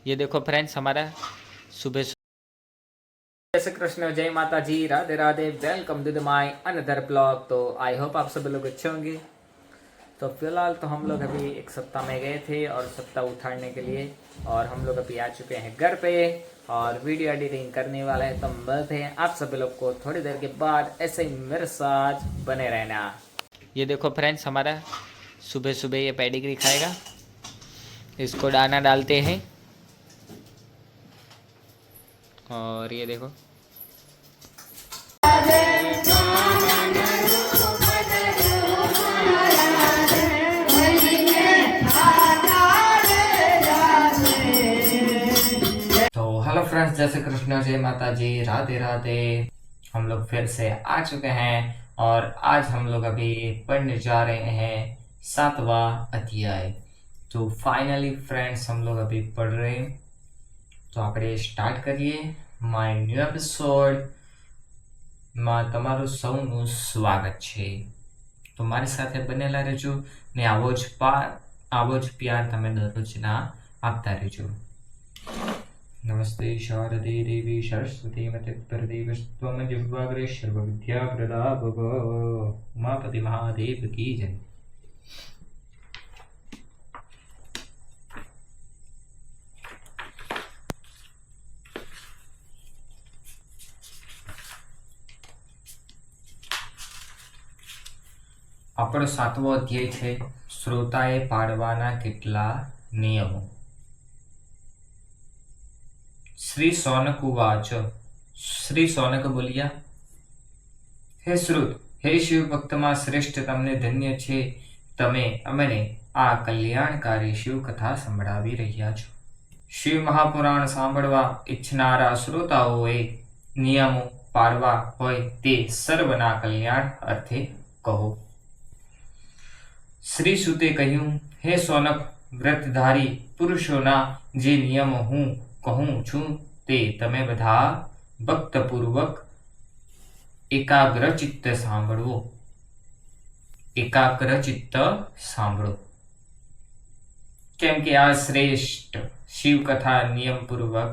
ये देखो फ्रेंड्स हमारा सुबह जय श्री कृष्ण, जय माता जी, Radhe Radhe. Welcome to my another blog. तो आई होप आप सभी लोग अच्छे होंगे। तो फिलहाल तो हम लोग अभी एक सप्ताह में गए थे और सप्ताह उठाड़ने के लिए, और हम लोग अभी आ चुके हैं घर पे और वीडियो एडिटिंग करने वाले हैं। तो मिलते हैं आप सभी लोग को थोड़ी देर के बाद। ऐसे ही मेरे साथ बने रहना। ये देखो फ्रेंड्स हमारा सुबह सुबह ये पेडिग्री खाएगा। इसको दाना डालते हैं और ये देखो तो हेलो फ्रेंड्स, जय श्री कृष्ण, जय माता जी, राधे राधे। हम लोग फिर से आ चुके हैं और आज हम लोग अभी पढ़ने जा रहे हैं 7वां अध्याय। तो फाइनली फ्रेंड्स हम लोग अभी पढ़ रहे हैं। तो આપણે સ્ટાર્ટ કરીએ માય ન્યુ એપિસોડ માં તમારું સૌનું સ્વાગત છે। તો મારી સાથે બનેલા રહેજો ને આવો જ પ્યાર તમે દરરોજના આપતા રહેજો। નમસ્તે શારદે દેવી સરસ્વતી મતે પ્રદેવસ્ત્વમ દિવ્યાગ્રે સર્વ વિદ્યા પ્રદા ભવ। ઉમાપતિ મહાદેવ કી જય। આપણો 7મો અધ્યાય છે શ્રોતાએ પાડવાના કેટલા નિયમો। શ્રી સૌનક ઉવાચ। શ્રી સૌનક બોલ્યા, હે શ્રુત, હે શિવ ભક્તમાં શ્રેષ્ઠ, તમને ધન્ય છે, તમે અમને આ કલ્યાણકારી શિવ કથા સંભળાવી રહ્યા છો। શિવ મહાપુરાણ સાંભળવા ઈચ્છનારા શ્રોતાઓએ નિયમો પાડવા હોય તે સર્વના કલ્યાણ અર્થે કહો। શ્રી સુતે કહ્યું, હે સૌનક, વ્રતધારી પુરુષોના જે નિયમો હું કહું છું તે તમે બધા ભક્તપૂર્વક એકાગ્રચિત્ત સાંભળો। એકાગ્રચિત્ત સાંભળો, કેમ કે આ શ્રેષ્ઠ શિવકથા નિયમપૂર્વક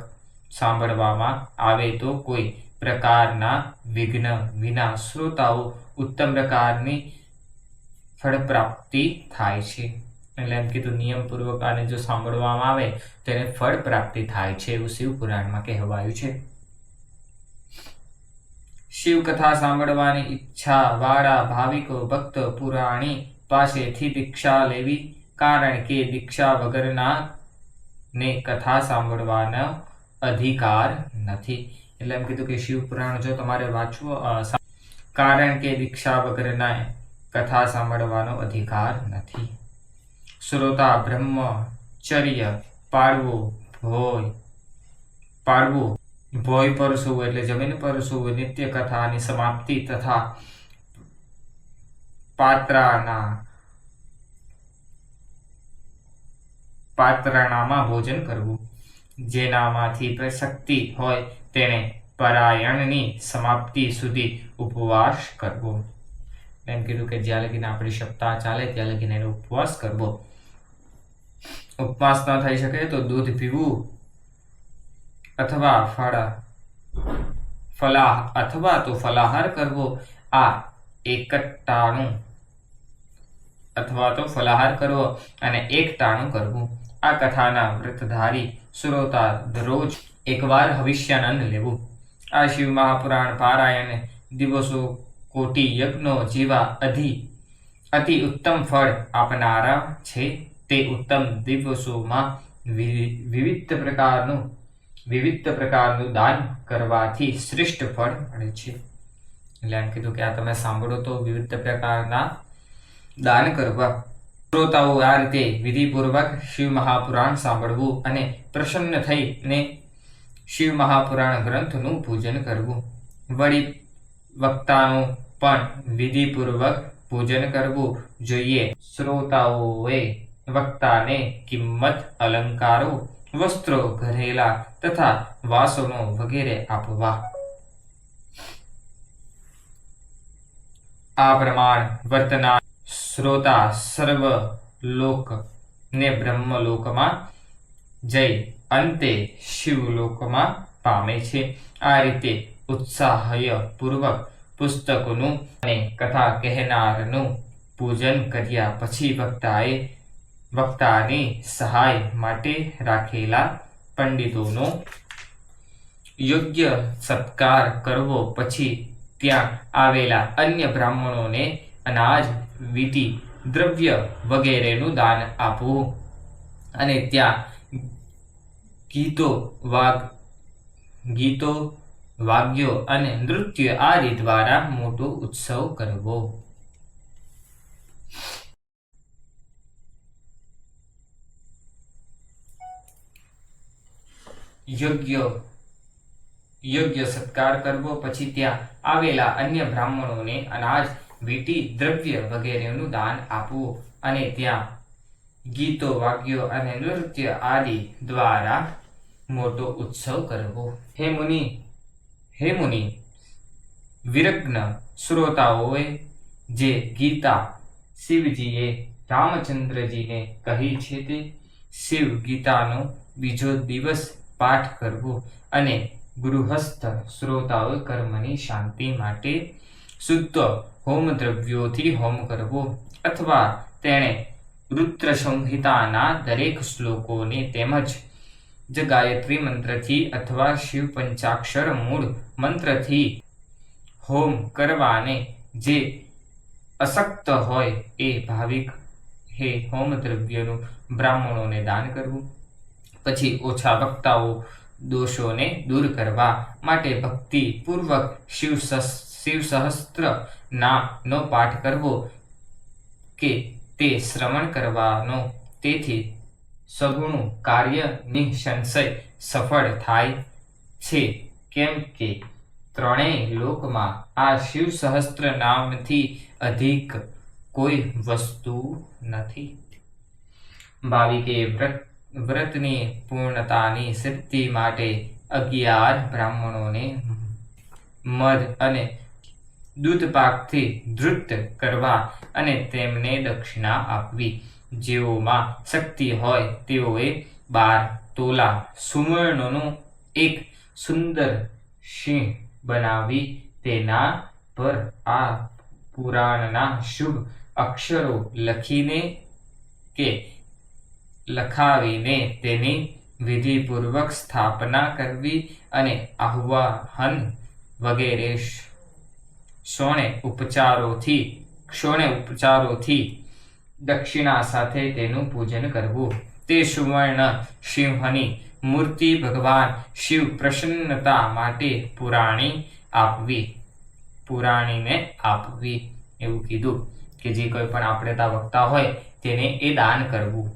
સાંભળવામાં આવે તો કોઈ પ્રકારના વિઘ્ન વિના શ્રોતાઓ ઉત્તમ પ્રકારની ફળ પ્રાપ્તિ થાય છે। એટલે એમ કીધું નિયમપૂર્વક આને જો સાંભળવામાં આવે તેને ફળ પ્રાપ્તિ થાય છે એવું શિવ પુરાણમાં કહેવાયું છે। શિવ કથા સાંભળવાની ઈચ્છા વાળા ભાવિકો ભક્ત પુરાણી પાસેથી દીક્ષા લેવી, કારણ કે દીક્ષા વગરના ને કથા સાંભળવાનો અધિકાર નથી। એટલે એમ કીધું કે શિવ પુરાણ જો તમારે વાંચવું, કારણ કે દીક્ષા વગરના કથા સાંભળવાનો અધિકાર નથી। શ્રોતા બ્રહ્મચર્ય પાળવું, ભોય પરસવું એટલે જમીન પરસવું, નિત્ય કથાની સમાપ્તિ તથા પાત્રાણામાં ભોજન કરવું, જેનામાંથી શક્તિ હોય તેણે પરાયણની સમાપ્તિ સુધી ઉપવાસ કરવો। એમ કીધું કે જ્યાં લગીને આપણી સપ્તાહ ચાલે ત્યાં લગીને એનો ઉપવાસ કરવો। ઉપવાસ ન થઈ શકે તો દૂધ પીવું અથવા ફલાહાર કરવો। આ એકટાણું કરવું। આ કથાના વ્રતધારી શ્રોતા દરરોજ એકવાર હવિષ્યાનંદ લેવું। આ શિવ મહાપુરાણ પારાયણ દિવસો કોટી યજ્ઞો જેવા અતિ ઉત્તમ ફળ આપનારા છે। તે ઉત્તમ દિવસોમાં વિવિધ પ્રકારનું દાન કરવાથી શ્રેષ્ઠ ફળ મળે છે। એટલે એમ કીધું કે આ તમે સાંભળો તો વિવિધ પ્રકારના દાન કરવા। શ્રોતાઓ આ રીતે વિધિપૂર્વક શિવ મહાપુરાણ સાંભળવું અને પ્રસન્ન થઈને શિવ મહાપુરાણ ગ્રંથનું પૂજન કરવું। વળી વક્તાનું પણ વિધિપૂર્વક પૂજન કરવું જોઈએ। શ્રોતાઓએ વક્તાને કિંમત, અલંકારો, વસ્ત્રો, ઘરેલા તથા વાસણો વગેરે આપવા। આ પ્રમાણ વર્તના શ્રોતા સર્વ લોક ને બ્રહ્મલોકમાં જઈ અંતે શિવલોકમાં પામે છે। આ રીતે ઉત્સાહયપૂર્વક પુસ્તકોનું અને કથા કહેનારનું પૂજન કર્યા પછી વક્તાની સહાય માટે રાખેલા પંડિતોનો યોગ્ય સત્કાર કરવો, પછી ત્યાં આવેલા અન્ય બ્રાહ્મણોને અનાજ, વિધિ દ્રવ્ય વગેરેનું દાન આપવું અને ત્યાં ગીતો વાગ્યો અને નૃત્ય આદિ દ્વારા મોટો ઉત્સવ કરવો। યોગ્ય સત્કાર કરવો, પછી ત્યાં આવેલા અન્ય બ્રાહ્મણોને અનાજ, વિધિ દ્રવ્ય વગેરેનું દાન આપવું અને ત્યાં ગીતો વાગ્યો અને નૃત્ય આદિ દ્વારા મોટો ઉત્સવ કરવો। હે મુનિ, વિરગ્ન શ્રોતાઓએ જે ગીતા શિવજીએ રામચંદ્રજીને કહી છે તે શિવ ગીતાનો બીજો દિવસ પાઠ કરવો અને ગૃહસ્થ શ્રોતાઓએ કર્મની શાંતિ માટે શુદ્ધ હોમ દ્રવ્યોથી હોમ કરવો, અથવા તેણે રુદ્ર સંહિતાના દરેક શ્લોકોને તેમજ જ ગાયત્રી મંત્રથી અથવા શિવ પંચાક્ષર મૂળ મંત્રથી હોમ કરવાને જે અશક્ત હોય એ ભાવિક હે હોમ દ્રવ્યનું બ્રાહ્મણોને દાન કરવું। પછી ઓછા વક્તાઓ દોષોને દૂર કરવા માટે ભક્તિપૂર્વક શિવ સહસ્ત્ર નામનો પાઠ કરવો કે તે શ્રવણ કરવાનો, તેથી સગુણું કાર્ય નિઃસંશય સફળ થાય છે, કેમ કે ત્રણેય લોકમાં આ શિવ સહસ્ત્ર નામથી અધિક કોઈ વસ્તુ નથી। ભાવિકે વ્રતની પૂર્ણતાની સિદ્ધિ માટે 11 બ્રાહ્મણોને મધ અને દૂધપાકથી ધૃત કરવા અને તેમને દક્ષિણા આપવી। જેઓમાં શક્તિ હોય તેઓએ 12 તોલા સુવર્ણનું એક સુંદર સિંહ બનાવી તેના પર આ પુરાણના શુભ અક્ષરો લખાવીને તેની વિધિપૂર્વક સ્થાપના કરવી અને આહ્વાહન વગેરે ક્ષોણે ઉપચારોથી દક્ષિણા સાથે તેનું પૂજન કરવું। તે સુવર્ણ સિંહની મૂર્તિ ભગવાન શિવ પ્રસન્નતા માટે પુરાણીને આપવી એવું કીધું કે જે કોઈ પણ આપણે વક્તા હોય તેને એ દાન કરવું।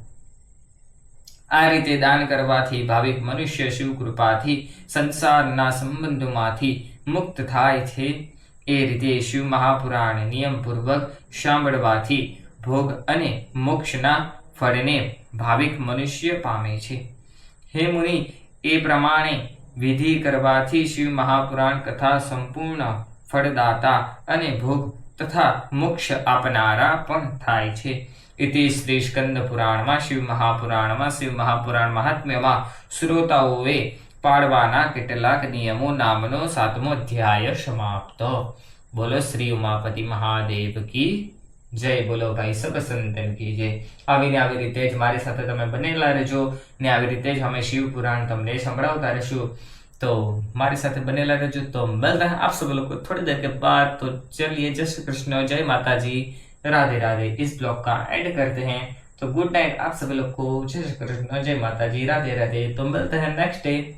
આ રીતે દાન કરવાથી ભાવિક મનુષ્ય શિવ કૃપાથી સંસારના સંબંધોમાંથી મુક્ત થાય છે। એ રીતે શિવ મહાપુરાણ નિયમપૂર્વક સાંભળવાથી ભોગ અને મોક્ષના ફળને ભાવિક મનુષ્ય પામે છે। હે મુનિ, એ પ્રમાણે વિધિ કરવાથી શિવ મહાપુરાણ કથા સંપૂર્ણ ફળદાતા અને ભોગ તથા મોક્ષ આપનારા પણ થાય છે। ઇતિ શ્રી સ્કંદ પુરાણમાં શિવ મહાપુરાણ મહાત્મ્યમાં શ્રોતાઓએ પાળવાના કેટલાક નિયમો નામનો 7મો અધ્યાય સમાપ્ત। બોલો શ્રી ઉમાપતિ મહાદેવ કી જય, બોલો ભાઈ સબ સંતન કી જય। આવી રીતે જ મારી સાથે તમે બનેલા રહેજો ને આવી રીતે જ અમે શિવ પુરાણ તમને સંભળાવતા રહેશું। तो हमारे साथ बने रहे जो। तो मिलते हैं आप सब लोग को थोड़ी देर के बाद। तो चलिए, जय श्री कृष्ण, जय माता जी, राधे राधे। इस ब्लॉग का एंड करते हैं। तो गुड नाइट आप सभी लोग को, जय श्री कृष्ण, जय माता जी, राधे राधे। तो मिलते हैं नेक्स्ट डे।